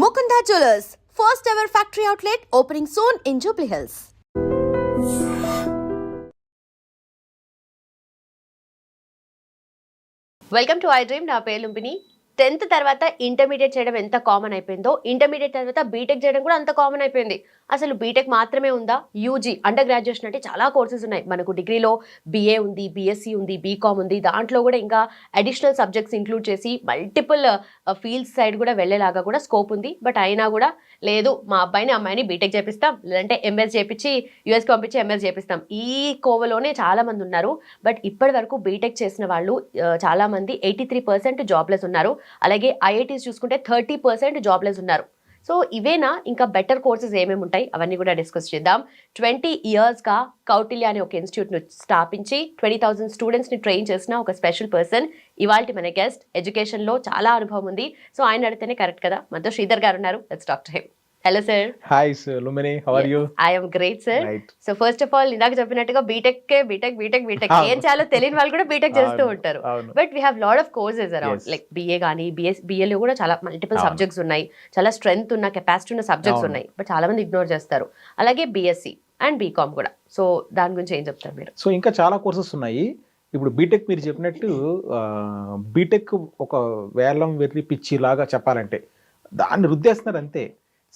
Mukunda Jewelers, first ever factory outlet opening soon in Jubilee Hills. Welcome to I dream. నా పేరు Lumbini. 10th తర్వాత intermediate చేయడం ఎంత common అయిపోయిందో, ఇంటర్మీడియట్ తర్వాత బీటెక్ చేయడం కూడా అంత కామన్ అయిపోయింది. అసలు బీటెక్ మాత్రమే ఉందా? యూజీ అండర్ గ్రాడ్యుయేషన్ అంటే చాలా కోర్సెస్ ఉన్నాయి. మనకు డిగ్రీలో బీఏ ఉంది, బీఎస్సీ ఉంది, బీకామ్ ఉంది. దాంట్లో కూడా ఇంకా అడిషనల్ సబ్జెక్ట్స్ ఇంక్లూడ్ చేసి మల్టిపుల్ ఫీల్డ్స్ సైడ్ కూడా వెళ్ళేలాగా కూడా స్కోప్ ఉంది. బట్ అయినా కూడా లేదు, మా అమ్మాయిని బీటెక్ చేపిస్తాం, లేదంటే ఎంఎస్ చేపించి యూఎస్కి పంపించి ఎంఎస్ చేపిస్తాం, ఈ కోవలోనే చాలా మంది ఉన్నారు. బట్ ఇప్పటి వరకు బీటెక్ చేసిన వాళ్ళు చాలా మంది 83% జాబ్లెస్ ఉన్నారు. అలాగే ఐఐటీస్ చూసుకుంటే 30% జాబ్లెస్ ఉన్నారు. సో ఇవేనా ఇంకా బెటర్ కోర్సెస్ ఏమేమి ఉంటాయి అవన్నీ కూడా డిస్కస్ చేద్దాం. 20 yearsగా కౌటిల్య అనే ఒక ఇన్స్టిట్యూట్ను స్థాపించి 20,000 స్టూడెంట్స్ని ట్రైన్ చేసిన ఒక స్పెషల్ పర్సన్ ఇవాల్టి మన గెస్ట్. ఎడ్యుకేషన్లో చాలా అనుభవం ఉంది. సో ఆయన అడితేనే కరెక్ట్ కదా. మనతో శ్రీధర్ గారు ఉన్నారు. Let's talk to him. Hello sir. Hi sir Lumbini, how are you? I am great sir. So first of all ఇందాక చెప్పినట్టుగా బీటెక్ ఏం చేయాలో తెలియని వాళ్ళు కూడా బీటెక్ చేస్తూ ఉంటారు. But we have lot of courses around, like BA కానీ బిఏలో కూడా చాలా మల్టిపుల్ సబ్జెక్ట్స్ ఉన్నాయి. చాలా స్ట్రెంగ్త్ ఉన్న, కెపాసిటీ ఉన్న సబ్జెక్ట్స్ ఉన్నాయి. బట్ చాలా మంది ఇగ్నోర్ చేస్తారు. అలాగే బిఎస్సి అండ్ బీకామ్ కూడా. సో దాని గురించి ఏం చెప్తారు మీరు? సో ఇంకా చాలా కోర్సెస్ ఉన్నాయి. ఇప్పుడు బీటెక్ మీరు చెప్పినట్టు బీటెక్ ఒక వేలం వెర్రి పిచ్చి లాగా చెప్పాలంటే దాన్ని రుద్దేస్తున్నారు అంతే.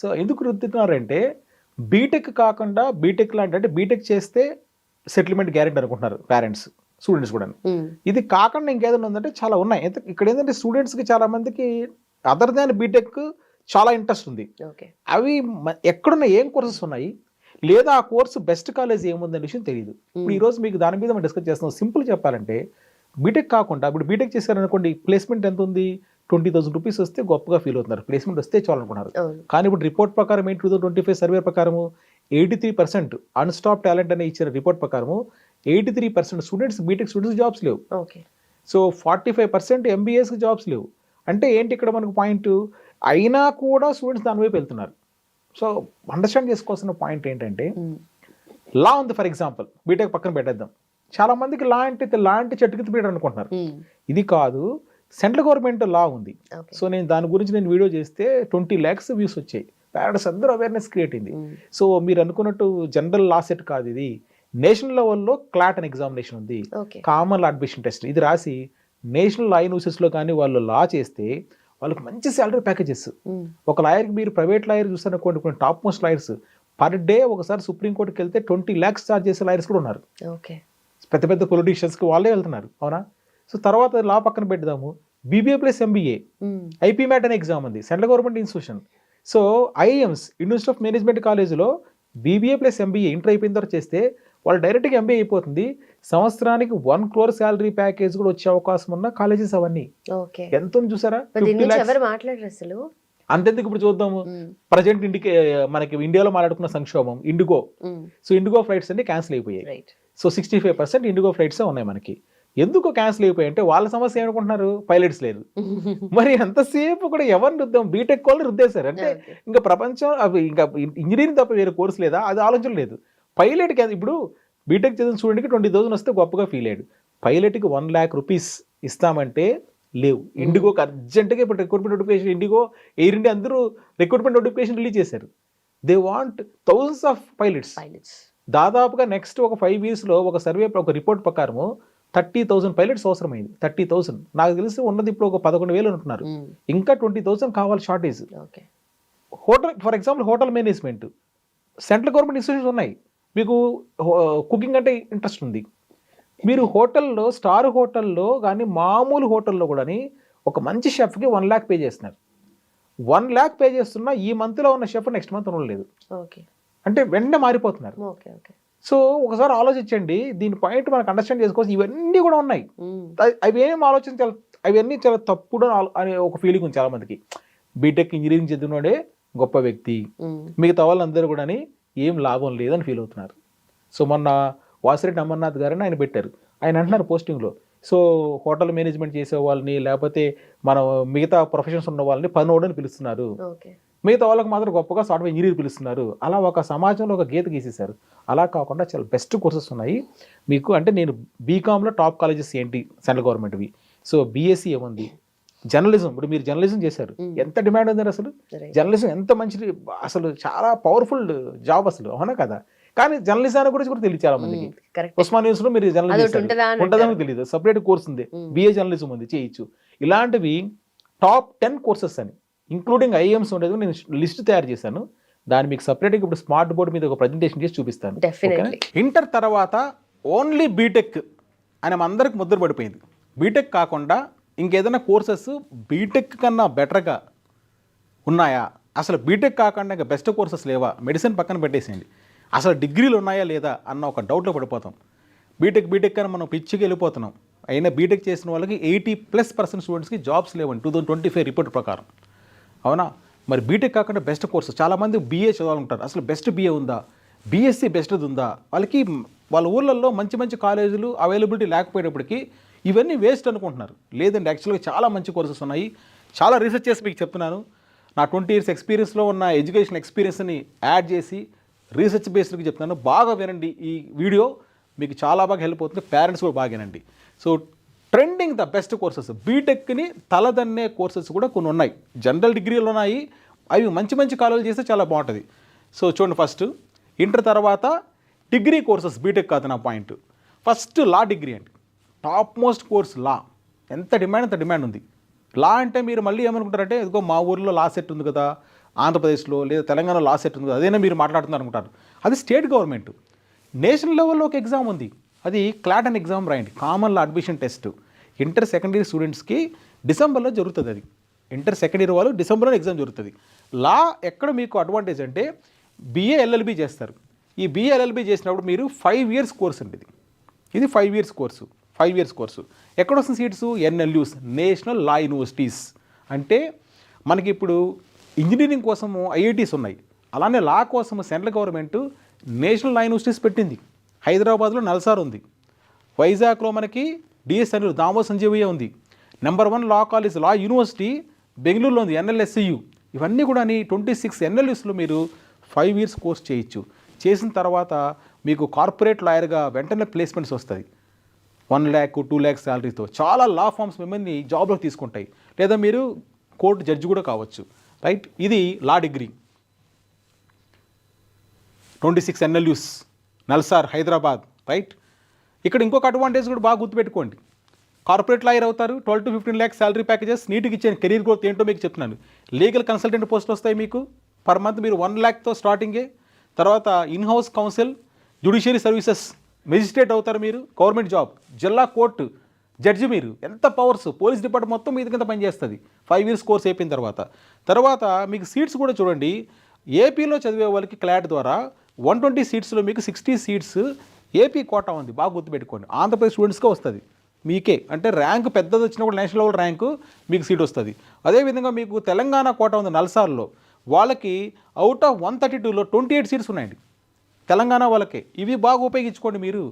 సో ఎందుకు రుద్దుతున్నారంటే బీటెక్ కాకుండా బీటెక్ లాంటి, అంటే బీటెక్ చేస్తే సెటిల్మెంట్ గ్యారెంటీ అనుకుంటున్నారు పేరెంట్స్, స్టూడెంట్స్ కూడా. ఇది కాకుండా ఇంకేదైనా ఉందంటే చాలా ఉన్నాయి. ఇక్కడ ఏంటంటే స్టూడెంట్స్కి చాలా మందికి అదర్ దాన్ బీటెక్ చాలా ఇంట్రెస్ట్ ఉంది. అవి ఎక్కడున్న ఏం కోర్సెస్ ఉన్నాయి, లేదా ఆ కోర్సు బెస్ట్ కాలేజ్ ఏముందనే విషయం తెలియదు. ఇప్పుడు ఈరోజు మీకు దాని మీద మనం డిస్కస్ చేస్తున్నాం. సింపుల్ చెప్పాలంటే బీటెక్ కాకుండా ఇప్పుడు బీటెక్ చేశారనుకోండి, ప్లేస్మెంట్ ఎంత ఉంది? 20,000 రూపీస్ వస్తే గొప్పగా ఫీల్ అవుతున్నారు, ప్లేస్మెంట్ వస్తే చాలనుకున్నారు. కానీ ఇప్పుడు రిపోర్ట్ ప్రకారం ఏంటి, 2025 సర్వే ప్రకారము 83% అన్స్టాప్ టాలెంట్ అనే ఇచ్చిన రిపోర్ట్ ప్రకారము 83% స్టూడెంట్స్, బీటెక్ స్టూడెంట్స్ జాబ్స్ లేవు. సో 45% ఎంబీఏస్కి జాబ్స్ లేవు. అంటే ఏంటి ఇక్కడ మనకు పాయింట్? అయినా కూడా స్టూడెంట్స్ దాని వైపు వెళ్తున్నారు. సో అండర్స్టాండ్ చేసుకోవాల్సిన పాయింట్ ఏంటంటే, లా ఉంది ఫర్ ఎగ్జాంపుల్, బీటెక్ పక్కన పెట్టేద్దాం. చాలా మందికి లా అంటే చెట్టుకి పీడ అనుకుంటున్నారు. ఇది కాదు, సెంట్రల్ గవర్నమెంట్ లా ఉంది. సో దాని గురించి నేను వీడియో చేస్తే 20 lakhs వ్యూస్ వచ్చాయి. పేరెంట్స్ అందరూ అవేర్నెస్ క్రియేట్ అయింది. సో మీరు అనుకున్నట్టు జనరల్ లా సెట్ కాదు, ఇది నేషనల్ లెవెల్లో క్లాట్ అని ఎగ్జామినేషన్ ఉంది, కామన్ లా అడ్మిషన్ టెస్ట్. ఇది రాసి నేషనల్ లా యూనివర్సిటీస్లో కానీ వాళ్ళు లా చేస్తే వాళ్ళకి మంచి శాలరీ ప్యాకేజెస్. ఒక లాయర్కి మీరు ప్రైవేట్ లాయర్ చూస్తారనుకోండి, కొన్ని top most lawyers per day ఒకసారి సుప్రీంకోర్టుకి వెళ్తే 20 lakhs ఛార్జ్ చేసే లాయర్స్ కూడా ఉన్నారు. పెద్ద పెద్ద పొలిటీషియన్స్కి వాళ్ళే వెళ్తున్నారు, అవునా? సో తర్వాత లా పక్కన పెడదాము, BBA plus MBA IPMAT అనే ఎగ్జామ్ ఉంది, central government institution. So IMS university of management కాలేజీలో బీబీఏ ప్లస్ ఎంబీఏ ఇంటర్ అయిపోయిన తర్వాత చేస్తే వాళ్ళు డైరెక్ట్గా ఎంబీఏ అయిపోతుంది. సంవత్సరానికి 1 crore శాలరీ ప్యాకేజ్ కూడా వచ్చే అవకాశం ఉన్న కాలేజెస్ అవన్నీ. ఎంత ఉంది చూసారా? అంతెందుకు ఇప్పుడు చూద్దాము, ప్రజెంట్ మనకి ఇండియాలో మాట్లాడుకున్న సంక్షోభం ఇండిగో. సో ఇండిగో ఫ్లైట్స్ అన్ని క్యాన్సిల్ అయిపోయాయి. సో 65% ఇండిగో ఫ్లైట్సే ఉన్నాయి మనకి. ఎందుకు క్యాన్సిల్ అయిపోయాయి అంటే వాళ్ళ సమస్య ఏమనుకుంటున్నారు, పైలట్స్ లేదు. మరి ఎంతసేపు కూడా ఎవరిని రుద్దాం, బీటెక్ వాళ్ళని రుద్దేశారు. అంటే ఇంకా ప్రపంచం అవి ఇంకా ఇంజనీరింగ్ తప్ప వేరే కోర్స్ లేదా, అది ఆలోచన లేదు. పైలట్కి ఇప్పుడు బీటెక్ చదివిన స్టూడెంట్కి 20,000 వస్తే గొప్పగా ఫీల్ అయ్యాడు. పైలట్కి 1 lakh rupees ఇస్తామంటే లేవు. ఇండిగోకి అర్జెంటుగా ఇప్పుడు recruitment notification, IndiGo, air India అందరూ రిక్రూట్మెంట్ నోటిఫికేషన్ రిలీజ్ చేశారు. They want thousands of pilots. దాదాపుగా నెక్స్ట్ ఒక 5 yearsలో ఒక సర్వే, ఒక రిపోర్ట్ ప్రకారము 30,000 పైలట్స్ అవసరమైంది. 30,000 నాకు తెలిసి ఉన్నది ఇప్పుడు ఒక 11,000 అంటున్నారు. ఇంకా 20,000 కావాలి shortage. Hotel for example, hotel management central government institutions ఉన్నాయి. మీకు కుకింగ్ అంటే ఇంట్రెస్ట్ ఉంది, మీరు హోటల్లో, స్టార్ హోటల్లో కానీ మామూలు హోటల్లో కూడా ఒక మంచి షెఫ్కి 1 lakh పే చేస్తున్నారు. 1 lakh పే చేస్తున్నా ఈ మంత్లో ఉన్న షెఫ్ నెక్స్ట్ మంత్ ఉండలేదు. అంటే వెంటనే మారిపోతున్నారు. సో ఒకసారి ఆలోచించండి, దీని పాయింట్ మనకు అండర్స్టాండ్ చేసుకోవచ్చు. ఇవన్నీ కూడా ఉన్నాయి, అవన్నీ చాలా తప్పుడు అనే ఒక ఫీలింగ్ ఉంది చాలా మందికి. బీటెక్ ఇంజనీరింగ్ చదివినోడే గొప్ప వ్యక్తి, మిగతా వాళ్ళందరూ కూడా ఏం లాభం లేదని ఫీల్ అవుతున్నారు. సో మొన్న వాసిరెడ్డి అమర్నాథ్ గారని ఆయన పెట్టారు. ఆయన అంటున్నారు పోస్టింగ్లో, సో హోటల్ మేనేజ్మెంట్ చేసే వాళ్ళని, లేకపోతే మనం మిగతా ప్రొఫెషన్స్ ఉన్న వాళ్ళని పనోడని పిలుస్తున్నారు, మిగతా వాళ్ళకి మాత్రం గొప్పగా సాఫ్ట్వేర్ ఇంజనీర్ పిలుస్తున్నారు. అలా ఒక సమాజంలో ఒక గీత గీసేశారు. అలా కాకుండా చాలా బెస్ట్ కోర్సెస్ ఉన్నాయి మీకు. అంటే నేను బీకామ్లో టాప్ కాలేజెస్ ఏంటి సెంట్రల్ గవర్నమెంట్వి, సో బీఎస్సీ ఏముంది, జర్నలిజం, ఇప్పుడు మీరు జర్నలిజం చేశారు, ఎంత డిమాండ్ ఉందండి అసలు. జర్నలిజం ఎంత మంచిది, అసలు చాలా పవర్ఫుల్ జాబ్ అసలు, అవునా కదా. కానీ జర్నలిజాన్ని గురించి కూడా తెలియదు చాలా మందికి. ఉస్మాన్ న్యూస్ లో మీరు జర్నలిజం ఉంటుందని తెలియదు, సపరేట్ కోర్స్ ఉంది, బిఏ జర్నలిజం ఉంది, చేయొచ్చు. ఇలాంటివి టాప్ 10 కోర్సెస్ అని ఇంక్లూడింగ్ ఐఎమ్స్ ఉండేది నేను లిస్ట్ తయారు చేశాను. దాన్ని మీకు సపరేట్గా ఇప్పుడు స్మార్ట్ బోర్డ్ మీద ఒక ప్రజెంటేషన్ చేసి చూపిస్తాను. ఇంటర్ తర్వాత ఓన్లీ బీటెక్ అని అందరికి ముద్ర పడిపోయింది. బీటెక్ కాకుండా ఇంకేదైనా కోర్సెస్ బీటెక్ కన్నా బెటర్గా ఉన్నాయా, అసలు బీటెక్ కాకుండా ఇంకా బెస్ట్ కోర్సెస్ లేవా, మెడిసిన్ పక్కన పెట్టేసేయండి, అసలు డిగ్రీలు ఉన్నాయా లేదా అన్న ఒక డౌట్లో పడిపోతాం. బీటెక్ అని మనం పిచ్చికి వెళ్ళిపోతున్నాం. అయినా బీటెక్ చేసిన వాళ్ళకి 80+% స్టూడెంట్స్కి జాబ్స్ లేవండి 2025 రిపోర్ట్ ప్రకారం, అవునా. మరి బీటెక్ కాకుండా బెస్ట్ కోర్సు, చాలామంది బీఏ చదవాలంటారు, అసలు బెస్ట్ బీఏ ఉందా, బీఎస్సీ బెస్ట్ది ఉందా, వాళ్ళకి వాళ్ళ ఊళ్ళల్లో మంచి మంచి కాలేజీలు అవైలబిలిటీ లేకపోయేటప్పటికి ఇవన్నీ వేస్ట్ అనుకుంటున్నారు. లేదండి, యాక్చువల్గా చాలా మంచి కోర్సెస్ ఉన్నాయి. చాలా రీసెర్చ్ చేసి మీకు చెప్తున్నాను. నా 20 years ఎక్స్పీరియన్స్లో ఉన్న ఎడ్యుకేషన్ ఎక్స్పీరియన్స్ని యాడ్ చేసి రీసెర్చ్ బేస్డ్కి చెప్తున్నాను. బాగా వినండి, ఈ వీడియో మీకు చాలా బాగా హెల్ప్ అవుతుంది. పేరెంట్స్ కూడా బాగా వినండి. So trending the best courses, బీటెక్ని తలదన్నే కోర్సెస్ కూడా కొన్ని ఉన్నాయి. జనరల్ డిగ్రీలు ఉన్నాయి, అవి మంచి మంచి కాలేజీలు చేస్తే చాలా బాగుంటుంది. సో చూడండి, ఫస్ట్ ఇంటర్ తర్వాత డిగ్రీ కోర్సెస్, బీటెక్ కాదు నా పాయింట్. ఫస్ట్ లా డిగ్రీ అండి, టాప్ మోస్ట్ కోర్స్ లా. ఎంత డిమాండ్ అంత డిమాండ్ ఉంది. లా అంటే మీరు మళ్ళీ ఏమనుకుంటారంటే, ఇదిగో మా ఊర్లో లా సెట్ ఉంది కదా, ఆంధ్రప్రదేశ్లో లేదా తెలంగాణలో లా సెట్ ఉంది కదా, అదేనా మీరు మాట్లాడుతున్నారు అనుకుంటారు. అది స్టేట్ గవర్నమెంట్. నేషనల్ లెవెల్లో ఒక ఎగ్జామ్ ఉంది, అది క్లాట్ అండ్ ఎగ్జామ్ రాయండి, కామన్ లా admission test. Inter second year స్టూడెంట్స్కి డిసెంబర్లో జరుగుతుంది. అది ఇంటర్ సెకండ్ ఇయర్ వాళ్ళు డిసెంబర్లో ఎగ్జామ్ జరుగుతుంది. లా ఎక్కడ మీకు అడ్వాంటేజ్ అంటే, బిఏ ఎల్ఎల్బి చేస్తారు. ఈ బిఏ ఎల్ఎల్బి చేసినప్పుడు మీరు 5 years కోర్స్ అండి. ఇది 5 years కోర్సు. 5 years కోర్సు ఎక్కడ వస్తుంది సీట్స్? ఎన్ఎల్యూస్, నేషనల్ లా యూనివర్సిటీస్. అంటే మనకి ఇప్పుడు ఇంజనీరింగ్ కోసము ఐఐటీస్ ఉన్నాయి, అలానే లా కోసము సెంట్రల్ గవర్నమెంట్ నేషనల్ లా యూనివర్సిటీస్ పెట్టింది. హైదరాబాద్లో నల్సార్ ఉంది, వైజాగ్లో మనకి డిఎస్ అని దామో సంజీవయ్య ఉంది, నెంబర్ 1 లా కాలేజ్ లా యూనివర్సిటీ బెంగళూరులో ఉంది, ఎన్ఎల్ఎస్సియు. ఇవన్నీ కూడా 26 ఎన్ఎల్యూస్లో మీరు 5 years కోర్స్ చేయొచ్చు. చేసిన తర్వాత మీకు కార్పొరేట్ లాయర్గా వెంటనే ప్లేస్మెంట్స్ వస్తుంది. 1 lakh 2 lakhs శాలరీతో చాలా లా ఫార్మ్స్ మిమ్మల్ని జాబ్లోకి తీసుకుంటాయి. లేదా మీరు కోర్టు జడ్జి కూడా కావచ్చు, రైట్. ఇది law degree, 26 NLUs, NALSAR, Hyderabad, right. ఇక్కడ ఇంకొక అడ్వాంటేజ్ కూడా బాగా గుర్తుపెట్టుకోండి. కార్పొరేట్ లాయర్ అవుతారు, 12 to 15 lakhs శాలరీ ప్యాకేజెస్. నీట్గా ఇచ్చే కెరీర్ గ్రోత్ ఏంటో మీకు చెప్తున్నాను. లీగల్ కన్సల్టెంట్ పోస్ట్ వస్తాయి మీకు, పర్ మంత్ మీరు 1 lakhతో స్టార్టింగే. తర్వాత in house council, judiciary services, magistrate అవుతారు మీరు, గవర్నమెంట్ జాబ్, జిల్లా కోర్టు జడ్జి. మీరు ఎంత పవర్స్, పోలీస్ డిపార్ట్మెంట్ మొత్తం మీ కింద పనిచేస్తుంది 5 years కోర్స్ అయిపోయిన తర్వాత మీకు సీట్స్ కూడా చూడండి. ఏపీలో చదివే వాళ్ళకి క్లాట్ ద్వారా 120 సీట్స్లో మీకు 60 seats ఏపీ కోటా ఉంది, బాగా గుర్తుపెట్టుకోండి. ఆంధ్రప్రదేశ్ స్టూడెంట్స్కే వస్తుంది మీకే, అంటే ర్యాంక్ పెద్దది వచ్చినా కూడా నేషనల్ లెవెల్ ర్యాంకు మీకు సీట్ వస్తుంది. అదేవిధంగా మీకు తెలంగాణ కోటా ఉంది నల్సార్లో, వాళ్ళకి అవుట్ ఆఫ్ 132లో 28 seats ఉన్నాయండి తెలంగాణ వాళ్ళకే. ఇవి బాగా ఉపయోగించుకోండి మీరు.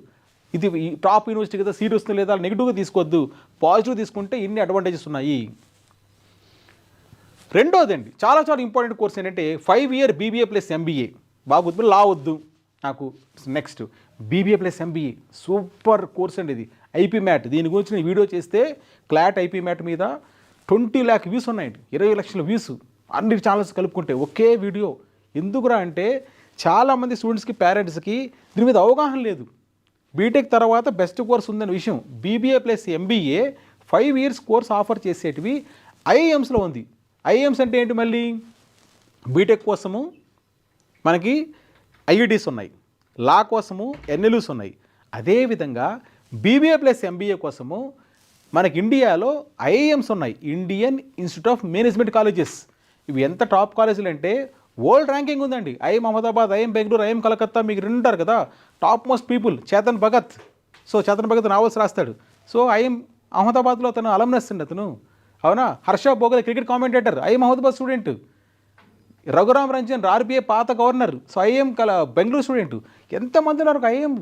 ఇది టాప్ యూనివర్సిటీ కదా, సీట్ వస్తుంది లేదా నెగిటివ్గా తీసుకోవద్దు, పాజిటివ్ తీసుకుంటే ఇన్ని అడ్వాంటేజెస్ ఉన్నాయి. రెండోది అండి, చాలా చాలా ఇంపార్టెంట్ కోర్స్ ఏంటంటే 5 year బీబీఏ ప్లస్ ఎంబీఏ. బాగా గుర్తు, లా వద్దు నాకు. Next BBA plus MBA, super course అండి ఇది. ఐపీ మ్యాట్, దీని గురించి నేను వీడియో చేస్తే క్లాట్ ఐపీ మ్యాట్ మీద 20 lakh వ్యూస్ ఉన్నాయండి, 20 లక్షల వ్యూస్ అన్ని ఛానల్స్ కలుపుకుంటే ఒకే వీడియో. ఎందుకురా అంటే చాలామంది స్టూడెంట్స్కి, పేరెంట్స్కి దీని మీద అవగాహన లేదు. బీటెక్ తర్వాత బెస్ట్ కోర్స్ ఉందనే విషయం. BBA plus MBA 5 years course offer చేసేటివి ఐఐఎమ్స్లో ఉంది. ఐఐఎమ్స్ అంటే ఏంటి? మళ్ళీ బీటెక్ కోసము మనకి ఐఐటీస్ ఉన్నాయి, లా కోసము ఎన్ఎల్యూస్ ఉన్నాయి. అదేవిధంగా బీబీఏ ప్లస్ ఎంబీఏ కోసము మనకి ఇండియాలో ఐఐఎమ్స్ ఉన్నాయి, Indian Institute of Management colleges. ఇవి ఎంత టాప్ కాలేజీలు అంటే వరల్డ్ ర్యాంకింగ్ ఉందండి. IIM Ahmedabad, IIM Bengaluru, IIM Calcutta, మీకు ఉంటారు కదా top most people. Chetan Bhagat, so Chetan Bhagat novels రాస్తాడు. సో ఐఎం అహ్మదాబాద్లో అతను అలమ్నస్ అండి అతను, అవునా. Harsha Bhogle cricket commentator, IIM Ahmedabad student. Raghuram Ranjan RBI పాత governor, so IIM Bengaluru student. ఎంతమంది ఉన్నారు ఐఎం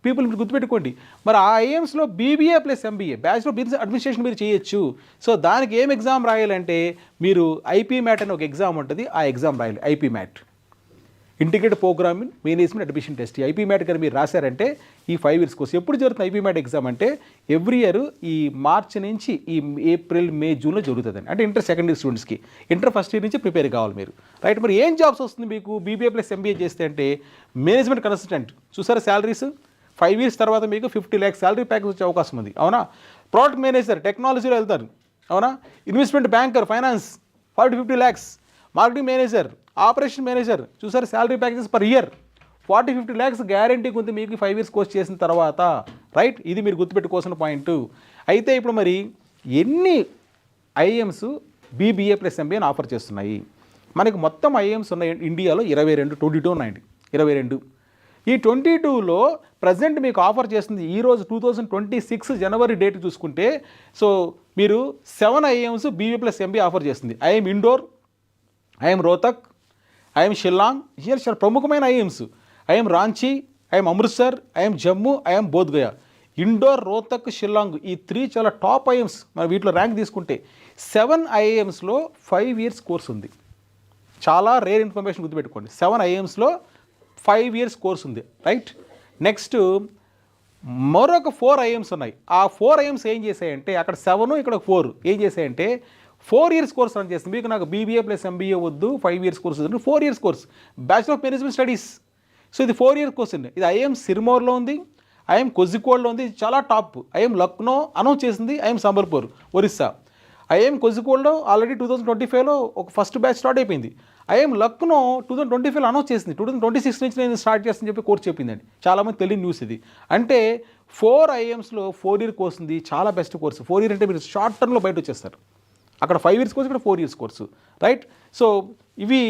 పీపుల్, మీరు గుర్తుపెట్టుకోండి. మరి ఆ ఐఎమ్స్లో BBA plus MBA, bachelor business administration మీరు చేయొచ్చు. సో దానికి ఏం ఎగ్జామ్ రాయాలంటే మీరు ఐపీ మ్యాట్ అనే ఒక ఎగ్జామ్ ఉంటుంది, ఆ ఎగ్జామ్ రాయాలి, IPMAT. Integrated programming management admission test. ఈ ఐపీ మ్యాట్ కానీ మీరు రాశారంటే ఈ 5 years కోర్స్. ఎప్పుడు జరుగుతుంది ఐపీ మ్యాట్ ఎగ్జామ్ అంటే ఎవ్రీ ఇయర్ ఈ మార్చి నుంచి ఈ ఏప్రిల్ మే జూన్లో జరుగుతుందండి. అంటే ఇంటర్ సెకండ్ ఇయర్ స్టూడెంట్స్కి, ఇంటర్ ఫస్ట్ ఇయర్ నుంచి ప్రిపేర్ కావాలి మీరు, రైట్. మరి ఏం జాబ్స్ వస్తుంది మీకు బీబీఏ ప్లస్ ఎంబీఏ చేస్తే అంటే మేనేజ్మెంట్ కన్సల్టెంట్. చూసారా శాలరీస్ 5 years తర్వాత మీకు 50 lakhs శాలరీ ప్యాకేజ్ వచ్చే అవకాశం ఉంది, అవునా. ప్రోడక్ట్ మేనేజర్ టెక్నాలజీలో వెళ్తారు, అవునా. Investment banker finance 40-50 lakhs. Marketing manager, operation manager, చూసారు salary packages per year 40-50 lakhs గ్యారంటీకి ఉంది మీకు 5 years కోర్స్ చేసిన తర్వాత, రైట్. ఇది మీరు గుర్తుపెట్టుకోవాల్సిన పాయింట్. అయితే ఇప్పుడు మరి ఎన్ని ఐఎమ్స్ బీబీఏ ప్లస్ ఎంబీఏని ఆఫర్ చేస్తున్నాయి? మనకి మొత్తం ఐఎమ్స్ ఉన్న ఇండియాలో 22 ఉన్నాయండి, 22. ఈ 22లో ప్రజెంట్ మీకు ఆఫర్ చేస్తుంది ఈరోజు 2026 జనవరి డేట్ చూసుకుంటే, సో మీరు 7 IIMs BBA plus MBA offer చేస్తుంది. IIM Indore, IIM Rohtak, IIM Shillong, చాలా ప్రముఖమైన IIMs. IIM Ranchi, IIM Amritsar, IIM Jammu, IIM Bodhgaya. Indore, Rohtak, Shillong ఈ 3 చాలా టాప్ ఐఎమ్స్. మనం వీటిలో ర్యాంక్ తీసుకుంటే 7 ఐఎమ్స్లో 5 years కోర్స్ ఉంది. చాలా రేర్ ఇన్ఫర్మేషన్ గుర్తుపెట్టుకోండి. 7 ఐఎమ్స్లో 5 years కోర్స్ ఉంది, రైట్. నెక్స్ట్ మరొక 4 ఐఎమ్స్ ఉన్నాయి. ఆ 4 ఐఎమ్స్ ఏం చేశాయంటే అక్కడ 7 ఇక్కడ 4 ఏం చేశాయంటే 4 years కోర్స్ రన్ చేస్తుంది. మీకు నాకు బీబీఏ ప్లస్ ఎంబీఏ వద్దు, 5 years కోర్స్ వద్దు, 4 years course bachelor of management studies. So ఇది 4 years కోర్స్ అండి. ఇది ఐఎమ్ సిర్మోర్లో ఉంది, ఐఎమ్ కొజికోడ్లో ఉంది, చాలా టాప్. ఐఎమ్ లక్నో అనౌన్స్ చేసింది, ఐఎమ్ సంబల్పూర్ ఒరిస్సా. ఐఎమ్ కొజికోడ్లో ఆల్రెడీ 2025లో ఒక ఫస్ట్ బ్యాచ్ స్టార్ట్ అయిపోయింది. ఐఎమ్ లక్నో 2025లో అనౌన్స్ చేసింది, 2026 నుంచి నేను స్టార్ట్ చేస్తానని చెప్పి కోర్స్ చెప్పిందండి. చాలామంది తెలియని న్యూస్ ఇది. అంటే 4 ఐఎమ్స్లో 4 year కోర్స్ ఉంది, చాలా బెస్ట్ కోర్సు. 4 year అంటే మీరు షార్ట్ టర్మ్లో బయట వచ్చేస్తారు. అక్కడ 5 years కోర్సు, ఇక్కడ 4 years కోర్సు, రైట్. సో ఇవి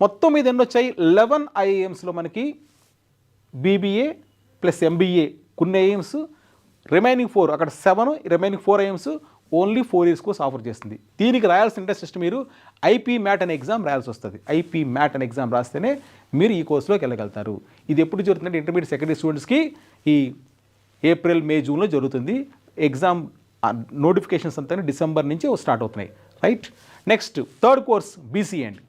మొత్తం మీద ఎన్ని వచ్చాయి? 11 ఐఎమ్స్లో మనకి బీబీఏ ప్లస్ ఎంబీఏ కొన్ని ఐఎమ్స్, రిమైనింగ్ 4 అక్కడ 7, remaining 4 IIMs only 4 years course offer చేస్తుంది. దీనికి రాయాల్సిన ఇంట్రెస్ట్ మీరు ఐపీ మ్యాట్ అనే ఎగ్జామ్ రాయాల్సి వస్తుంది. ఐపీ మ్యాట్ అనే ఎగ్జామ్ రాస్తేనే మీరు ఈ కోర్సులోకి వెళ్ళగలుగుతారు. ఇది ఎప్పుడు జరుగుతుందంటే ఇంటర్మీడియట్ సెకండరీ స్టూడెంట్స్కి ఈ ఏప్రిల్ మే జూన్లో జరుగుతుంది. ఎగ్జామ్ నోటిఫికేషన్స్ అంతా డిసెంబర్ నుంచి స్టార్ట్ అవుతున్నాయి, right. Next 3rd course BCA అండి,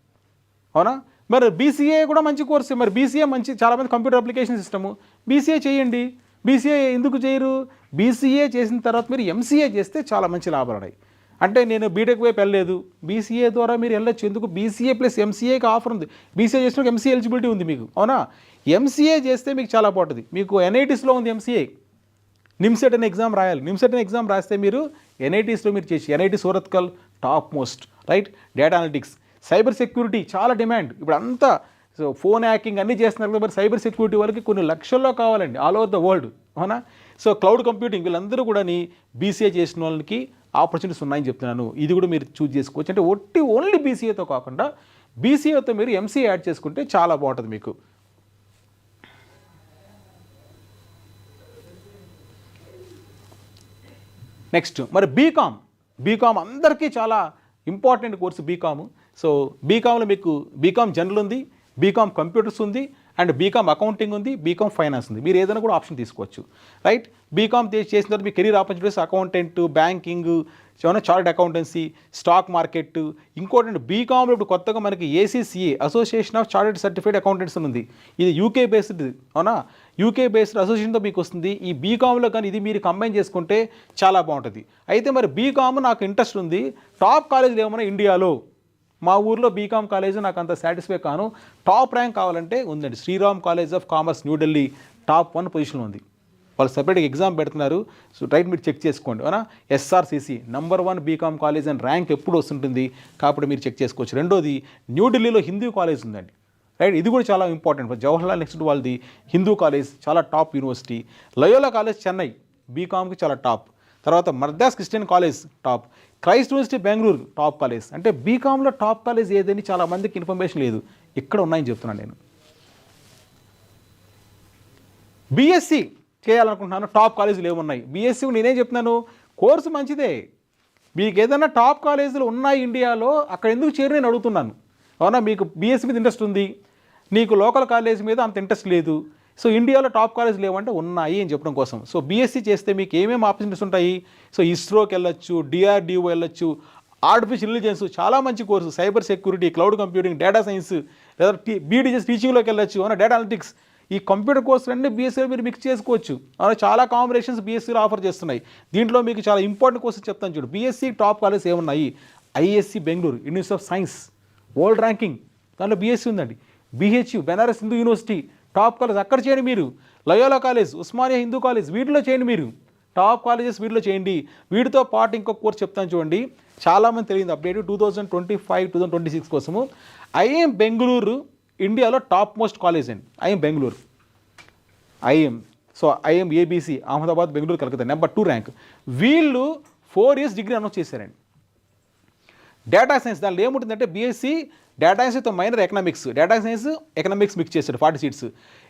అవునా. మరి బీసీఏ కూడా మంచి కోర్సు. మరి బీసీఏ మంచి, చాలామంది కంప్యూటర్ అప్లికేషన్ సిస్టము బీసీఏ చేయండి. బీసీఏ ఎందుకు చేయరు? బీసీఏ చేసిన తర్వాత మీరు ఎంసీఏ చేస్తే చాలా మంచి లాభాలు ఉన్నాయి. అంటే నేను బీటెక్ వైపు వెళ్ళలేదు, బీసీఏ ద్వారా మీరు వెళ్ళొచ్చు. ఎందుకు? బీసీఏ ప్లస్ ఎంసీఏకి ఆఫర్ ఉంది. బీసీఏ చేసిన ఎంసీఏ ఎలిజిబిలిటీ ఉంది మీకు, అవునా. ఎంసీఏ చేస్తే మీకు చాలా బాగుంటుంది. మీకు ఎన్ఐటీస్లో ఉంది ఎంసీఏ. నిమ్సెట్ అనే ఎగ్జామ్ రాయాలి. నిమ్సెట్ అనే ఎగ్జామ్ రాస్తే మీరు ఎన్ఐటీస్లో మీరు చేసి, NIT Surathkal top most, right. Data analytics, cyber security చాలా డిమాండ్ ఇప్పుడు అంతా. సో ఫోన్ హ్యాకింగ్ అన్నీ చేస్తున్నారు కదా, మరి సైబర్ సెక్యూరిటీ వాళ్ళకి కొన్ని లక్షల్లో కావాలండి ఆల్ ఓవర్ ద వరల్డ్, అవునా. సో క్లౌడ్ కంప్యూటింగ్ వీళ్ళందరూ కూడా బీసీఏ చేసిన వాళ్ళకి ఆపర్చునిటీస్ ఉన్నాయని చెప్తున్నాను. ఇది కూడా మీరు చూజ్ చేసుకోవచ్చు. అంటే ఓన్లీ బీసీఏతో కాకుండా బీసీఏతో మీరు ఎంసీఏ యాడ్ చేసుకుంటే చాలా బాగుంటుంది మీకు. నెక్స్ట్ మరి బీకామ్ అందరికీ చాలా ఇంపార్టెంట్ కోర్సు బీకామ్. సో బీకామ్లో మీకు బీకామ్ జనరల్ ఉంది, బీకామ్ కంప్యూటర్స్ ఉంది, అండ్ బీకామ్ అకౌంటింగ్ ఉంది, బీకామ్ ఫైనాన్స్ ఉంది. మీరు ఏదైనా కూడా ఆప్షన్ తీసుకోవచ్చు, రైట్. బీకామ్ చేసిన తర్వాత మీ career opportunities accountant, banking, chartered accountancy, stock market. ఇంకోటి బీకామ్లో ఇప్పుడు కొత్తగా మనకి ACCA association of chartered certified accountants ఉంది. ఇది యూకే బేస్డ్, అవునా. యూకే బేస్డ్ అసోసియేషన్తో మీకు వస్తుంది. ఈ బీకామ్లో కానీ ఇది మీరు కంబైన్ చేసుకుంటే చాలా బాగుంటుంది. అయితే మరి బీకామ్ నాకు ఇంట్రెస్ట్ ఉంది, టాప్ కాలేజీలు ఏమన్నా ఇండియాలో? మా ఊర్లో బీకామ్ కాలేజ్ నాకు అంత సాటిస్ఫై కాను, టాప్ ర్యాంక్ కావాలంటే ఉందండి. Shriram college of commerce New Delhi top 1 పొజిషన్లో ఉంది. వాళ్ళు సపరేట్గా ఎగ్జామ్ పెడుతున్నారు. సో రైట్, మీరు చెక్ చేసుకోండి, అవునా. ఎస్ఆర్సీసీ నంబర్ 1 బీకామ్ కాలేజ్ అని ర్యాంక్ ఎప్పుడు వస్తుంటుంది కాబట్టి మీరు చెక్ చేసుకోవచ్చు. రెండోది న్యూఢిల్లీలో హిందూ కాలేజ్ ఉందండి, రైట్. ఇది కూడా చాలా ఇంపార్టెంట్. జవహర్లాల్ నెక్స్ట్ వాళ్ళది హిందూ కాలేజ్ చాలా top university. Loyola College Chennai బీకామ్కి చాలా టాప్. తర్వాత Madras Christian College top. Christ University Bengaluru top college. అంటే బీకామ్లో టాప్ కాలేజ్ ఏదని చాలా మందికి ఇన్ఫర్మేషన్ లేదు, ఇక్కడ ఉన్నాయని చెప్తున్నాను నేను. బీఎస్సీ చేయాలనుకుంటున్నాను, టాప్ కాలేజీలు ఏమున్నాయి? బీఎస్సీ నేనేం చెప్తున్నాను, కోర్సు మంచిదే. మీకు ఏదైనా టాప్ కాలేజీలు ఉన్నాయి ఇండియాలో, అక్కడ ఎందుకు చేరి నేను అడుగుతున్నాను, అవునా. మీకు బీఎస్సీ మీద ఇంట్రెస్ట్ ఉంది, నీకు లోకల్ కాలేజ్ మీద అంత ఇంట్రెస్ట్ లేదు. సో ఇండియాలో టాప్ కాలేజ్ లేవంటే ఉన్నాయి అని చెప్పడం కోసం. సో బీఎస్సీ చేస్తే మీకు ఏమేమి ఆపర్చునిటీస్ ఉంటాయి? సో ఇస్రోకి వెళ్ళొచ్చు, డిఆర్డిఓ వెళ్ళొచ్చు, ఆర్టిఫిషియల్ ఇంటెలిజెన్స్ చాలా మంచి course, cyber security, cloud computing, data science, లేదా బీఈడీ చేసి టీచింగ్లోకి వెళ్ళొచ్చు, అవునా డేటా అనలిటిక్స్, ఈ కంప్యూటర్ కోర్సులన్నీ బీఎస్సీలో మీరు మిక్స్ చేసుకోవచ్చు. అవునా చాలా కాంబినేషన్స్ బీఎస్సీలో ఆఫర్ చేస్తున్నాయి. దీంట్లో మీకు చాలా ఇంపార్టెంట్ కోర్సెస్ చెప్తాను చూడు. బీఎస్సీ టాప్ కాలేజ్ ఏమున్నాయి? IISc Bengaluru, university of science, world ranking, దాంట్లో బీఎస్సీ ఉందండి. BHU, Benaras Hindu University top college, అక్కడ చేయండి మీరు. Loyola College, Osmania Hindu College, వీటిలో చేయండి మీరు. టాప్ కాలేజెస్ వీటిలో చేయండి. వీటితో పాటు ఇంకొక కోర్స్ చెప్తాను చూడండి, చాలామంది తెలియదు అప్డేట్ 2025-2026 కోసము. ఐఎం బెంగళూరు ఇండియాలో టాప్ మోస్ట్ కాలేజ్ అండి. IIM Bengaluru, IIM, so IIM ABC, Ahmedabad, Bengaluru, Calcutta, number 2 rank. వీళ్ళు 4 years డిగ్రీ అనౌన్స్ చేశారండి. డేటా సైన్స్, దానిలో ఏముంటుందంటే బీఎస్సీ డేటా సైన్స్తో minor economics, data science economics mix చేశాడు 40 seats,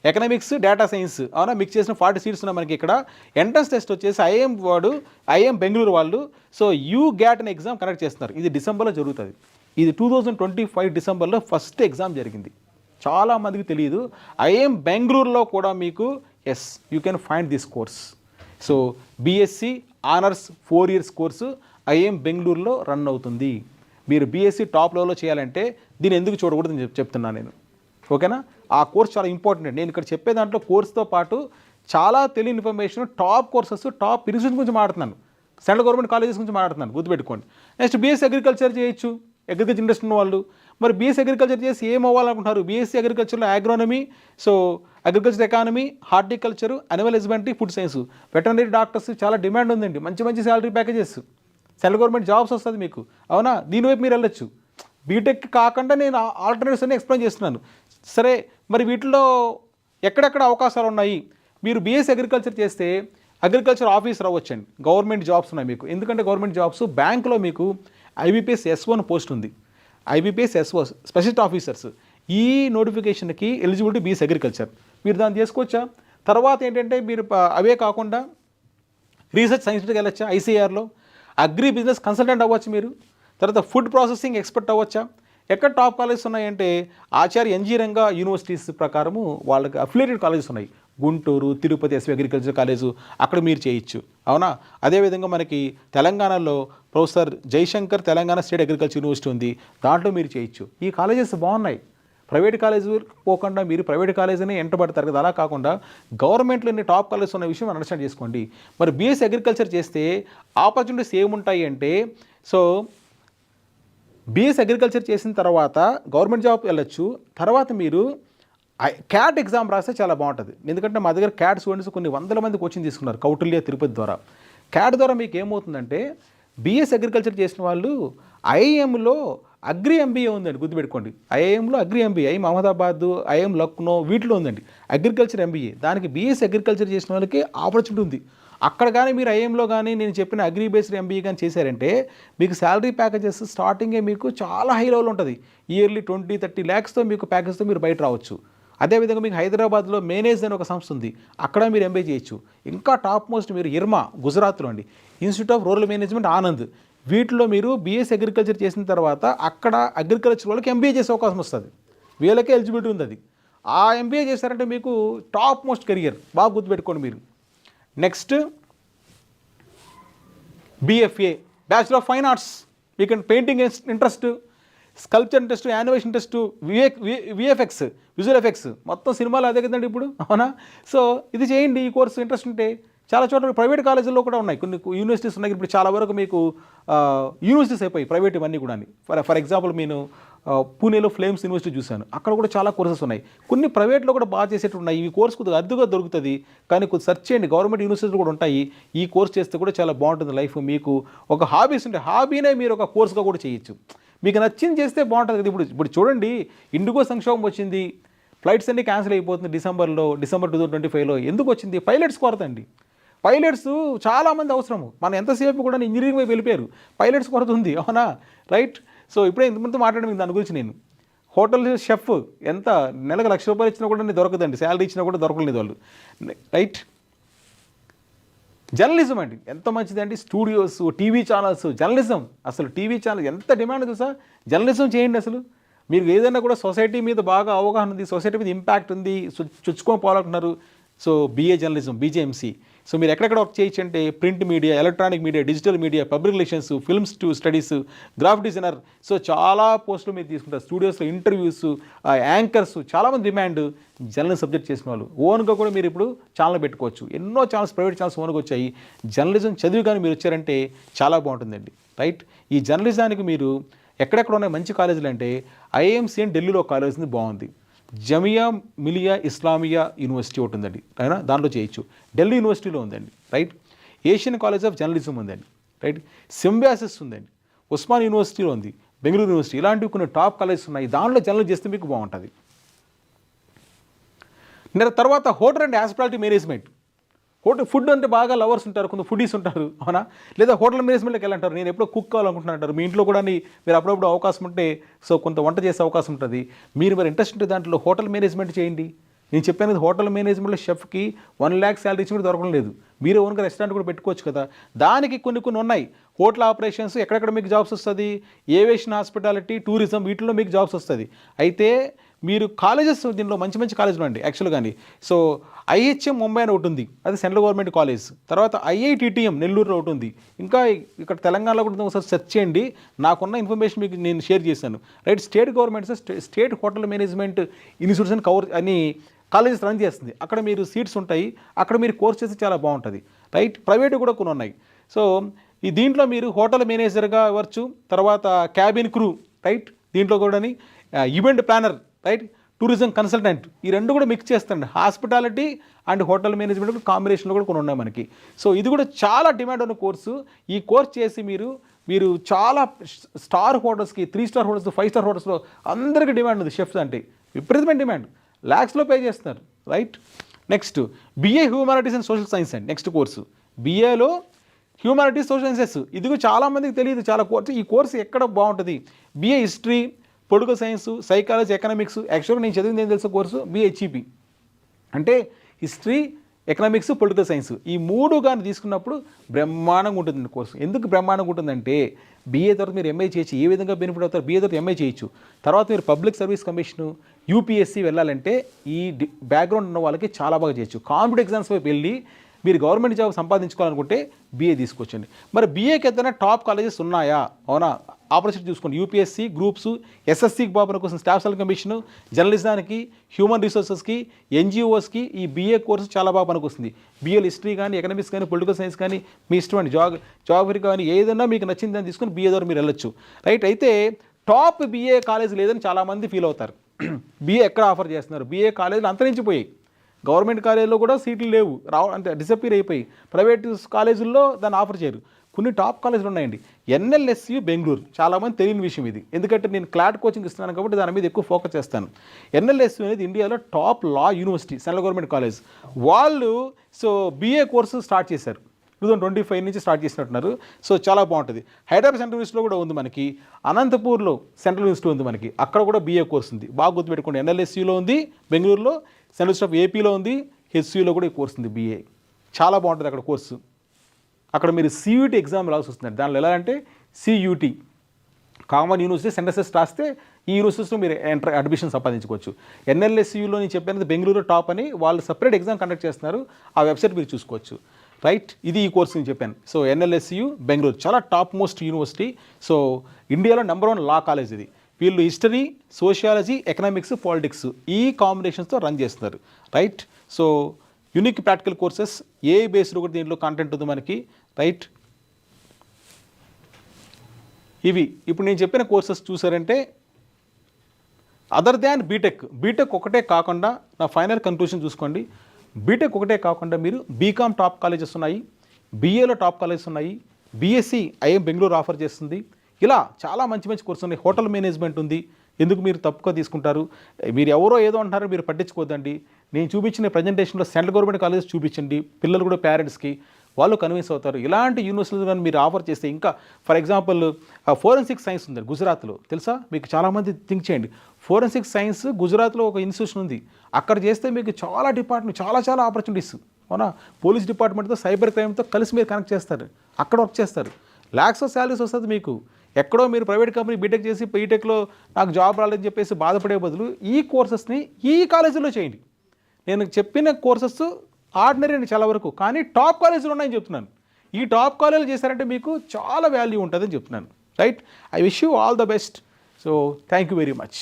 ఎకనామిక్స్ డేటా సైన్స్, అవునా మిక్స్ చేసిన 40 seats ఉన్నాయి మనకి ఇక్కడ. ఎంట్రన్స్ టెస్ట్ వచ్చేసి ఐఎం బెంగళూరు వాళ్ళు సో యూ గ్యాట్ అనే ఎగ్జామ్ కండక్ట్ చేస్తున్నారు. ఇది డిసెంబర్లో జరుగుతుంది. ఇది 2025 డిసెంబర్లో ఫస్ట్ ఎగ్జామ్ జరిగింది. చాలామందికి తెలియదు. ఐఎం బెంగళూరులో కూడా మీకు you can find this course. So BSc honours 4 years course IIM బెంగళూరులో రన్ అవుతుంది. మీరు బీఎస్సీ టాప్ లెవెల్లో చేయాలంటే దీన్ని ఎందుకు చూడకూడదు అని చెప్తున్నాను నేను, ఓకేనా. ఆ కోర్స్ చాలా ఇంపార్టెంట్. నేను ఇక్కడ చెప్పే దాంట్లో కోర్సుతో పాటు చాలా తెలియని information, top courses, top institution గురించి మాట్లాడుతున్నాను, సెంట్రల్ గవర్నమెంట్ కాలేజెస్ గురించి మాట్లాడుతున్నాను, గుర్తుపెట్టుకోండి. నెక్స్ట్ బీఎస్సీ అగ్రికల్చర్ చేయొచ్చు, అగ్రికల్చర్ ఇంట్రెస్ట్ ఉన్న వాళ్ళు. మరి బీఎస్సీ అగ్రికల్చర్ చేసి ఏం అవ్వాలనుకుంటున్నారు? బీఎస్సీ అగ్రికల్చర్లో agronomy, so agriculture economy, horticulture, animal husbandry, food science, veterinary doctors చాలా డిమాండ్ ఉందండి. మంచి మంచి salary packages, central government jobs వస్తుంది మీకు, అవునా. దీనివైపు మీరు వెళ్ళొచ్చు. బీటెక్ కాకుండా నేను ఆల్టర్నేటివ్స్ అన్ని ఎక్స్ప్లెయిన్ చేస్తున్నాను. సరే, మరి వీటిలో ఎక్కడెక్కడ అవకాశాలు ఉన్నాయి? మీరు బీఎస్సీ అగ్రికల్చర్ చేస్తే అగ్రికల్చర్ ఆఫీసర్ అవ్వచ్చండి. గవర్నమెంట్ జాబ్స్ ఉన్నాయి మీకు. ఎందుకంటే గవర్నమెంట్ జాబ్స్ బ్యాంకులో మీకు ఐబీపీఎస్ S1 పోస్ట్ ఉంది. IBPS S1 specialist officers. ఈ నోటిఫికేషన్కి ఎలిజిబిలిటీ బీఎస్సీ అగ్రికల్చర్, మీరు దాన్ని చేసుకోవచ్చా? తర్వాత ఏంటంటే మీరు అవే కాకుండా రీసెర్చ్ సైన్స్కి వెళ్ళొచ్చా? ఐసీఆర్లో అగ్రి బిజినెస్ కన్సల్టెంట్ అవ్వచ్చు మీరు. తర్వాత ఫుడ్ ప్రాసెసింగ్ ఎక్స్పర్ట్ అవ్వచ్చా? ఎక్కడ టాప్ కాలేజెస్ ఉన్నాయంటే ఆచార్య ఎన్జీ రంగా యూనివర్సిటీస్ ప్రకారము వాళ్ళకి అఫిలియేటెడ్ కాలేజెస్ ఉన్నాయి. Guntur, Tirupati SV agriculture college, అక్కడ మీరు చేయొచ్చు, అవునా. అదేవిధంగా మనకి తెలంగాణలో professor Jayashankar Telangana state agriculture university ఉంది, దాంట్లో మీరు చేయొచ్చు. ఈ కాలేజెస్ బాగున్నాయి. ప్రైవేట్ కాలేజ్ పోకుండా మీరు ప్రైవేట్ కాలేజీని ఎంటబడతారు కదా, అలా కాకుండా గవర్నమెంట్లో ఎన్ని టాప్ కాలేజెస్ ఉన్న విషయం అండర్స్టాండ్ చేసుకోండి. మరి బీఎస్సీ అగ్రికల్చర్ చేస్తే ఆపర్చునిటీస్ ఏముంటాయి అంటే, సో బీఎస్సీ అగ్రికల్చర్ చేసిన తర్వాత గవర్నమెంట్ జాబ్ వెళ్ళొచ్చు. తర్వాత మీరు క్యాట్ ఎగ్జామ్ రాస్తే చాలా బాగుంటుంది. ఎందుకంటే మా దగ్గర క్యాట్ స్టూడెంట్స్ కొన్ని వందల మంది కోచింగ్ తీసుకున్నారు కౌటిల్య తిరుపతి ద్వారా. క్యాట్ ద్వారా మీకు ఏమవుతుందంటే బీఎస్సీ అగ్రికల్చర్ చేసిన వాళ్ళు ఐఐఎంలో అగ్రి ఎంబీఏ ఉందండి, గుర్తుపెట్టుకోండి. ఐఐఎంలో agri MBA, IIM Ahmedabad, IIM Lucknow, వీటిలో ఉందండి అగ్రికల్చర్ ఎంబీఏ. దానికి బీఎస్సీ అగ్రికల్చర్ చేసిన వాళ్ళకి ఆపర్చునిటీ ఉంది. అక్కడ కానీ మీరు ఐఎంలో కానీ నేను చెప్పిన అగ్రి బేస్డ్ ఎంబీఏ కానీ చేశారంటే మీకు శాలరీ ప్యాకేజెస్ స్టార్టింగే మీకు చాలా హై లెవెల్ ఉంటుంది. ఇయర్లీ 20-30 lakhsతో మీకు ప్యాకేజ్తో మీరు బయట రావచ్చు. అదేవిధంగా మీకు హైదరాబాద్లో మేనేజ్ అని ఒక సంస్థ ఉంది, అక్కడ మీరు ఎంబీఏ చేయొచ్చు. ఇంకా టాప్ మోస్ట్ మీరు ఇర్మా గుజరాత్లో అండి, institute of rural management Anand, వీటిలో మీరు బీఎస్సీ అగ్రికల్చర్ చేసిన తర్వాత అక్కడ అగ్రికల్చర్ వాళ్ళకి ఎంబీఏ చేసే అవకాశం వస్తుంది. వీళ్ళకే ఎలిజిబిలిటీ ఉంది అది. ఆ ఎంబీఏ చేశారంటే మీకు టాప్ మోస్ట్ కెరియర్, బాగా గుర్తుపెట్టుకోండి మీరు. Next BFA, bachelor of fine arts, మీకు painting interest, sculpture interest, animation interest, VFX, visual effects, మొత్తం సినిమాలు అదే కదండి ఇప్పుడు, అవునా. సో ఇది చేయండి, ఈ కోర్సు ఇంట్రెస్ట్ ఉంటే. చాలా చోట్ల ప్రైవేట్ కాలేజీల్లో కూడా ఉన్నాయి, కొన్ని యూనివర్సిటీస్ ఉన్నాయి. ఇప్పుడు చాలా వరకు మీకు యూనివర్సిటీస్ అయిపోయి ప్రైవేట్ ఇవన్నీ కూడా. ఫర్ ఎగ్జాంపుల్ నేను పూణేలో ఫ్లేమ్స్ యూనివర్సిటీ చూశాను, అక్కడ కూడా చాలా కోర్సెస్ ఉన్నాయి. కొన్ని ప్రైవేట్లో కూడా బాగా చేసేట్టు ఉన్నాయి. ఈ కోర్స్ కొద్దిగా అద్దుగా దొరుకుతుంది, కానీ కొద్దిగా సెర్చ్ చేయండి. గవర్నమెంట్ యూనివర్సిటీలు కూడా ఉంటాయి. ఈ కోర్స్ చేస్తే కూడా చాలా బాగుంటుంది లైఫ్. మీకు ఒక హాబీస్ ఉంటే హాబీనే మీరు ఒక కోర్సుగా కూడా చేయొచ్చు. మీకు నచ్చింది చేస్తే బాగుంటుంది కదా. ఇప్పుడు చూడండి, ఇండిగో సంక్షోభం వచ్చింది, ఫ్లైట్స్ అన్నీ క్యాన్సిల్ అయిపోతుంది డిసెంబర్ 2025లో. ఎందుకు వచ్చింది? పైలట్స్ కొరత అండి. పైలట్స్ చాలామంది అవసరము. మనం ఎంతసేపు కూడా ఇంజనీరింగ్ వైపు వెళ్ళిపోయారు, పైలట్స్ కొరత ఉంది, అవునా, రైట్. సో ఇప్పుడే ఇంతమంది మాట్లాడడం దాని గురించి. నేను హోటల్ షెఫ్ ఎంత నెలకు ₹1,00,000 ఇచ్చినా కూడా దొరకదండి, శాలరీ ఇచ్చినా కూడా దొరకలేదు వాళ్ళు, రైట్. జర్నలిజం అండి ఎంత మంచిదండి, స్టూడియోస్, టీవీ ఛానల్స్, జర్నలిజం. అసలు టీవీ ఛానల్ ఎంత డిమాండ్ తెలుసా. జర్నలిజం చేయండి. అసలు మీరు ఏదైనా కూడా సొసైటీ మీద బాగా అవగాహన ఉంది, సొసైటీ మీద ఇంపాక్ట్ ఉంది, చొచ్చుకొని పోవాలనుకుంటున్నారు. So BA journalism, BJMC. So మీరు ఎక్కడెక్కడ వర్క్ చేయొచ్చు అంటే print media, electronic media, digital media, public relations, films studies, graphic designer. So చాలా పోస్టులు మీరు తీసుకుంటారు. స్టూడియోస్లో ఇంటర్వ్యూస్, యాంకర్స్, చాలామంది డిమాండ్ జర్నలిజం సబ్జెక్ట్ చేసిన వాళ్ళు. ఓన్గా కూడా మీరు ఇప్పుడు ఛానల్ పెట్టుకోవచ్చు. ఎన్నో ఛానల్స్, ప్రైవేట్ ఛానల్స్ ఓన్గా వచ్చాయి. జర్నలిజం చదివి కానీ మీరు వచ్చారంటే చాలా బాగుంటుందండి. రైట్, ఈ జర్నలిజానికి మీరు ఎక్కడెక్కడ ఉన్నాయి మంచి కాలేజీలు అంటే ఐఏఎంసీ అని ఢిల్లీలో కాలేజ్ ఉంది, బాగుంది. జమియా మిలియా ఇస్లామియా యూనివర్సిటీ ఒకటి ఉందండి, అయినా దాంట్లో చేయొచ్చు. ఢిల్లీ యూనివర్సిటీలో ఉందండి. Right, Asian college of journalism ఉందండి. రైట్, సింబాసిస్ ఉందండి, ఉస్మాన్ యూనివర్సిటీలో ఉంది, బెంగళూరు యూనివర్సిటీ, ఇలాంటివి కొన్ని టాప్ కాలేజెస్ ఉన్నాయి. దాంట్లో జర్నలిజం చేస్తే మీకు బాగుంటుంది. తర్వాత hotel and hospitality management. Food అంటే బాగా లవర్స్ ఉంటారు, కొంత ఫుడీస్ ఉంటారు, అవునా? లేదా హోటల్ మేనేజ్మెంట్కి వెళ్ళంటారు, నేను ఎప్పుడో కుక్ కావాలనుకుంటున్నాను అంటారు. మీ ఇంట్లో కూడా మీరు అప్పుడప్పుడు అవకాశం ఉంటే సో కొంత వంట చేసే అవకాశం ఉంటుంది. మీరు మరి ఇంట్రెస్ట్ ఉంటే దాంట్లో హోటల్ మేనేజ్మెంట్ చేయండి. నేను చెప్పాను హోటల్ మేనేజ్మెంట్లో షెఫ్కి 1 lakh శాలరీ ఇచ్చి కూడా దొరకడం లేదు. మీరే ఓన్గా రెస్టారెంట్ కూడా పెట్టుకోవచ్చు కదా. దానికి కొన్ని ఉన్నాయి. హోటల్ ఆపరేషన్స్ ఎక్కడెక్కడ మీకు జాబ్స్ వస్తుంది, ఏవియేషన్, హాస్పిటాలిటీ, టూరిజం, వీటిలో మీకు జాబ్స్ వస్తుంది. అయితే మీరు కాలేజెస్ దీనిలో మంచి కాలేజీలు అండి యాక్చువల్గా కానీ. సో ఐహెచ్ఎం ముంబై అని ఒకటి ఉంది, అది సెంట్రల్ గవర్నమెంట్ కాలేజ్. తర్వాత ఐఐటిటిఎం నెల్లూరులో ఒకటి ఉంది. ఇంకా ఇక్కడ తెలంగాణలో కూడా ఒకసారి సెర్చ్ చేయండి, నాకున్న ఇన్ఫర్మేషన్ మీకు నేను షేర్ చేశాను. Right, state government state hotel management institutes అని అని కాలేజెస్ రన్ చేస్తుంది. అక్కడ మీరు సీట్స్ ఉంటాయి, అక్కడ మీరు కోర్స్ చేస్తే చాలా బాగుంటుంది. రైట్, ప్రైవేట్ కూడా కొన్ని ఉన్నాయి. సో దీంట్లో మీరు హోటల్ మేనేజర్గా అవ్వచ్చు, తర్వాత క్యాబిన్ క్రూ, రైట్, దీంట్లో కూడా event planner, right, tourism consultant, ఈ రెండు కూడా మిక్స్ చేస్తాండి. హాస్పిటాలిటీ అండ్ హోటల్ మేనేజ్మెంట్ కాంబినేషన్లో కూడా కొన్ని ఉన్నాయి మనకి. సో ఇది కూడా చాలా డిమాండ్ ఉన్న కోర్సు. ఈ కోర్స్ చేసి మీరు చాలా స్టార్ హోటల్స్కి, 3 star హోటల్స్, 5 star హోటల్స్లో అందరికీ డిమాండ్ ఉంది. షెఫ్స్ అంటే విపరీతమైన డిమాండ్, ల్యాక్స్లో పే చేస్తున్నారు. Right, next BA humanities and social science అండి నెక్స్ట్ కోర్సు. బిఏలో హ్యూమానిటీస్, సోషల్ సైన్సెస్, ఇది కూడా చాలామందికి తెలియదు. చాలా కోర్సు, ఈ కోర్సు ఎక్కడ బాగుంటుంది, BA history, political science, psychology, economics. యాక్చువల్గా నేను చదివింది ఏం తెలుసు కోర్సు బిహెచ్ఈపి అంటే హిస్టరీ, ఎకనామిక్స్, పొలిటికల్ సైన్స్. ఈ 3 కానీ తీసుకున్నప్పుడు బ్రహ్మాండంగా ఉంటుందండి కోర్సు. ఎందుకు బ్రహ్మాండంగా ఉంటుందంటే బీఏ తర్వాత మీరు ఎంఏ చేయొచ్చు. ఏ విధంగా బెనిఫిట్ అవుతారు, బీఏ తర్వాత ఎంఏ చేయొచ్చు. తర్వాత మీరు పబ్లిక్ సర్వీస్ కమిషను, యూపీఎస్సీ వెళ్ళాలంటే ఈ బ్యాక్గ్రౌండ్ ఉన్న వాళ్ళకి చాలా బాగా చేయొచ్చు. కాంపిటేటివ్ ఎగ్జామ్స్ వైపు వెళ్ళి మీరు గవర్నమెంట్ జాబ్ సంపాదించుకోవాలనుకుంటే బీఏ తీసుకోవచ్చండి. మరి బీఏకి ఏదైనా టాప్ కాలేజెస్ ఉన్నాయా, అవునా? ఆపర్చునిటీ చూసుకోండి. యూపీఎస్సీ, గ్రూప్స్, ఎస్ఎస్సీకి బాబుల కోసం స్టాఫ్ సెలక్షన్ కమిషను, జర్నలిజానికి, హ్యూమన్ రిసోర్సెస్కి, ఎన్జిఓస్కి ఈ బీఏ కోర్సు చాలా బాగా పనికొస్తుంది. బీఏలో హిస్టరీ కానీ, ఎకనామిక్స్ కానీ, పొలిటికల్ సైన్స్ కానీ మీ ఇష్టం అండి. జాగ్రఫీ కానీ ఏదైనా మీకు నచ్చిందని తీసుకుని బీఏ ద్వారా మీరు వెళ్ళొచ్చు. రైట్, అయితే టాప్ బీఏ కాలేజ్ లేదని చాలామంది ఫీల్ అవుతారు. బీఏ ఎక్కడ ఆఫర్ చేస్తున్నారు, బీఏ కాలేజీలు అంతరించిపోయాయి. గవర్నమెంట్ కాలేజీలో కూడా సీట్లు లేవు, అంటే డిసప్పీర్ అయిపోయి. ప్రైవేట్ కాలేజీల్లో దాన్ని ఆఫర్ చేయరు. కొన్ని టాప్ కాలేజీలు ఉన్నాయండి. ఎన్ఎల్ఎస్యు బెంగళూరు, చాలామంది తెలియని విషయం ఇది, ఎందుకంటే నేను క్లాట్ కోచింగ్ ఇస్తున్నాను కాబట్టి దాని మీద ఎక్కువ ఫోకస్ చేస్తాను. ఎన్ఎల్ఎస్యు అనేది ఇండియాలో టాప్ లా యూనివర్సిటీ, సెంట్రల్ గవర్నమెంట్ కాలేజ్. వాళ్ళు సో బీఏ కోర్సు స్టార్ట్ చేశారు, 2025 నుంచి స్టార్ట్ చేసినట్టున్నారు. సో చాలా బాగుంటుంది. హైదరాబాద్ సెంట్రల్ యూనివర్సిటీలో కూడా ఉంది మనకి, అనంతపూర్లో సెంట్రల్ యూనివర్సిటీ ఉంది మనకి, అక్కడ కూడా బీఏ కోర్స్ ఉంది. బాగా గుర్తుపెట్టుకోండి, ఎన్ఎల్ఎస్యూలో ఉంది బెంగళూరులో, సెంట్రల్ యూనివర్సిటీ ఆఫ్ ఏపీలో ఉంది, హెచ్యూలో కూడా ఈ కోర్స్ ఉంది బీఏ. చాలా బాగుంటుంది అక్కడ కోర్సు. అక్కడ మీరు సియూటీ ఎగ్జామ్ రావాల్సి వస్తుంది. దానిలో ఎలా అంటే సియూటీ, కామన్ యూనివర్సిటీ సెంటెన్సెస్ రాస్తే ఈ యూనివర్సిటీస్లో మీరు అడ్మిషన్ సంపాదించుకోవచ్చు. ఎన్ఎల్ఎస్యూలో నేను చెప్పినది బెంగళూరు టాప్ అని, వాళ్ళు సపరేట్ ఎగ్జామ్ కండక్ట్ చేస్తున్నారు, ఆ వెబ్సైట్ మీరు చూసుకోవచ్చు. రైట్, ఇది ఈ కోర్స్ నేను చెప్పాను. సో ఎన్ఎల్ఎస్యు బెంగళూరు చాలా టాప్ మోస్ట్ యూనివర్సిటీ. సో ఇండియాలో #1 లా కాలేజ్ ఇది. వీళ్ళు హిస్టరీ, సోషియాలజీ, ఎకనామిక్స్, పాలిటిక్స్ ఈ కాంబినేషన్స్తో రన్ చేస్తున్నారు. Right, so unique practical courses, ఏ బేస్డ్ కూడా దీంట్లో కంటెంట్ ఉంది మనకి. రైట్, ఇవి ఇప్పుడు నేను చెప్పిన కోర్సెస్ చూసారంటే అదర్ దాన్ బీటెక్ ఒకటే కాకుండా నా ఫైనల్ కన్క్లూషన్ చూసుకోండి. బీటెక్ ఒకటే కాకుండా మీరు బీకామ్ టాప్ కాలేజెస్ ఉన్నాయి, బీఏలో టాప్ కాలేజెస్ ఉన్నాయి, బీఎస్సీ ఐఎం బెంగళూరు ఆఫర్ చేస్తుంది. ఇలా చాలా మంచి కోర్సు ఉన్నాయి. హోటల్ మేనేజ్మెంట్ ఉంది. ఎందుకు మీరు తప్పుగా తీసుకుంటారు, మీరు ఎవరో ఏదో అంటారో మీరు పట్టించుకోవద్దండి. నేను చూపించిన ప్రజెంటేషన్లో సెంట్రల్ గవర్నమెంట్ కాలేజెస్ చూపించండి, పిల్లలు కూడా పేరెంట్స్కి వాళ్ళు కన్విన్స్ అవుతారు. ఇలాంటి యూనివర్సిటీలు కానీ మీరు ఆఫర్ చేస్తే, ఇంకా ఫర్ ఎగ్జాంపుల్ ఫోరెన్సిక్ సైన్స్ ఉంది గుజరాత్లో, తెలుసా మీకు? చాలామంది థింక్ చేయండి, ఫోరెన్సిక్ సైన్స్ గుజరాత్లో ఒక ఇన్స్టిట్యూషన్ ఉంది. అక్కడ చేస్తే మీకు చాలా డిపార్ట్మెంట్, చాలా ఆపర్చునిటీస్, అవునా? పోలీస్ డిపార్ట్మెంట్తో, సైబర్ క్రైమ్తో కలిసి మీరు కనెక్ట్ చేస్తారు, అక్కడ వర్క్ చేస్తారు. ల్యాక్స్ ఆఫ్ శాలరీస్ వస్తుంది మీకు. ఎక్కడో మీరు ప్రైవేట్ కంపెనీ బీటెక్ చేసి బీటెక్లో నాకు జాబ్ రాలేదని చెప్పేసి బాధపడే బదులు ఈ కోర్సెస్ని ఈ కాలేజీలో చేయండి. నేను చెప్పిన కోర్సెస్ ఆర్డినరీ అని చాలా వరకు, కానీ టాప్ కాలేజీలు ఉన్నాయని చెప్తున్నాను. ఈ టాప్ కాలేజీలు చేశారంటే మీకు చాలా వాల్యూ ఉంటుందని చెప్తున్నాను. Right, I wish you all the best. So thank you very much.